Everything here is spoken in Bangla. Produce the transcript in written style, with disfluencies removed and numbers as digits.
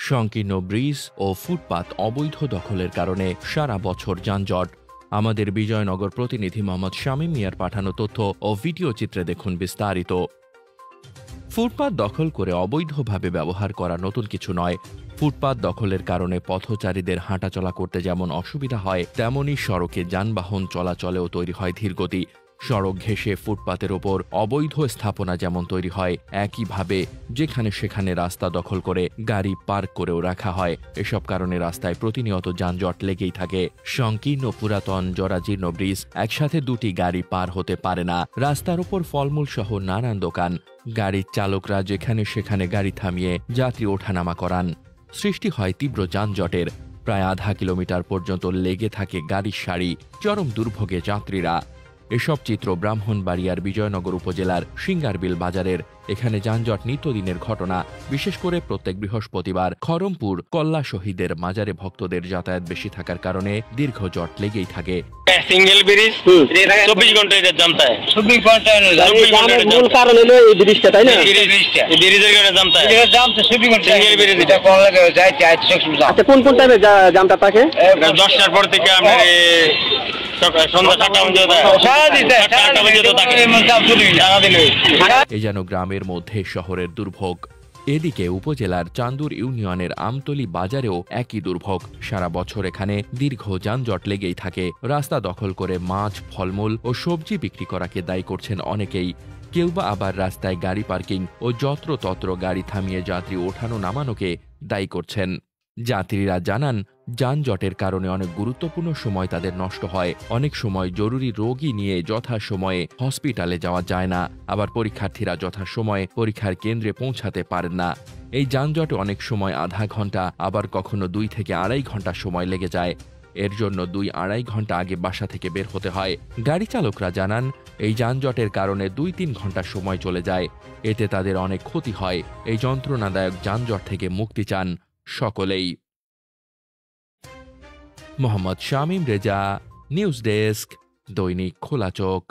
সংকীর্ণ ব্রিজ ও ফুটপাত অবৈধ দখলের কারণে সারা বছর যানজট। আমাদের বিজয়নগর প্রতিনিধি মোহাম্মদ শামীম মিয়ার পাঠানো তথ্য ও ভিডিও চিত্রে দেখুন বিস্তারিত। ফুটপাত দখল করে অবৈধভাবে ব্যবহার করা নতুন কিছু নয়। ফুটপাত দখলের কারণে পথচারীদের হাঁটাচলা করতে যেমন অসুবিধা হয়, তেমনি সড়কে যানবাহন চলাচলেও তৈরি হয় ধীরগতি। সড়ক ঘেঁষে ফুটপাতের ওপর অবৈধ স্থাপনা যেমন তৈরি হয়, একইভাবে যেখানে সেখানে রাস্তা দখল করে গাড়ি পার্ক করেও রাখা হয়। এসব কারণে রাস্তায় প্রতিনিয়ত যানজট লেগেই থাকে। সংকীর্ণ পুরাতন জরাজীর্ণ ব্রিজ, একসাথে দুটি গাড়ি পার হতে পারে না। রাস্তার ওপর ফলমূল সহ নানান দোকান, গাড়ির চালকরা যেখানে সেখানে গাড়ি থামিয়ে যাত্রী ওঠানামা করান। সৃষ্টি হয় তীব্র যানজটের। প্রায় আধা কিলোমিটার পর্যন্ত লেগে থাকে গাড়ির সারি। চরম দুর্ভোগে যাত্রীরা। এসব চিত্র ব্রাহ্মণবাড়িয়ার বিজয়নগর উপজেলার সিঙ্গারবিল বাজারের। এখানে যানজট নিত্যদিনের ঘটনা। বিশেষ করে প্রত্যেক বৃহস্পতিবার খড়মপুর কল্লা শহীদের মাজারে ভক্তদের যাতায়াত বেশি থাকার কারণে দীর্ঘ জট লেগেই থাকে। সিঙ্গেল ব্রিজ 24 ঘন্টা এটা জাম থাকে। 24 ঘন্টা মূল কারণ হলো এই ব্রিজটা, তাই না? এই ব্রিজের কারণে জাম থাকে। এটা জাম তো 24 ঘন্টা সিঙ্গেল ব্রিজ এটা কোন লাগে যায় 400 জাম। আচ্ছা, কোন কোন টাইমে জামটা থাকে? 10টার পর থেকে আমরা সন্ধ্যা 7টা পর্যন্ত এ যেন গ্রামের মধ্যে শহরের দুর্ভোগ। এদিকে উপজেলার চান্দুর ইউনিয়নের আমতলী বাজারেও একই দুর্ভোগ। সারা বছর এখানে দীর্ঘ যানজট লেগেই থাকে। রাস্তা দখল করে মাছ, ফলমূল ও সবজি বিক্রি করাকে দায়ী করছেন অনেকেই। কেউ বা আবার রাস্তায় গাড়ি পার্কিং ও যত্রতত্র গাড়ি থামিয়ে যাত্রী ওঠানো নামানোকে দায়ী করছেন। যাত্রীরা জানান, যানজটের কারণে অনেক গুরুত্বপূর্ণ সময় তাদের নষ্ট হয়। অনেক সময় জরুরি রোগী নিয়ে যথাসময়ে হসপিটালে যাওয়া যায় না। আবার পরীক্ষার্থীরা যথাসময়ে পরীক্ষার কেন্দ্রে পৌঁছাতে পারেন না। এই যানজটে অনেক সময় আধা ঘন্টা, আবার কখনো 2 থেকে আড়াই ঘন্টা সময় লেগে যায়। এর জন্য 2-2.5 ঘন্টা আগে বাসা থেকে বের হতে হয়। গাড়ি চালকরা জানান, এই যানজটের কারণে 2-3 ঘন্টা সময় চলে যায়। এতে তাদের অনেক ক্ষতি হয়। এই যন্ত্রণাদায়ক যানজট থেকে মুক্তি চান সকলেই। মোহাম্মদ শামীম রেজা, নিউজ ডেস্ক, দৈনিক খোলা চোখ।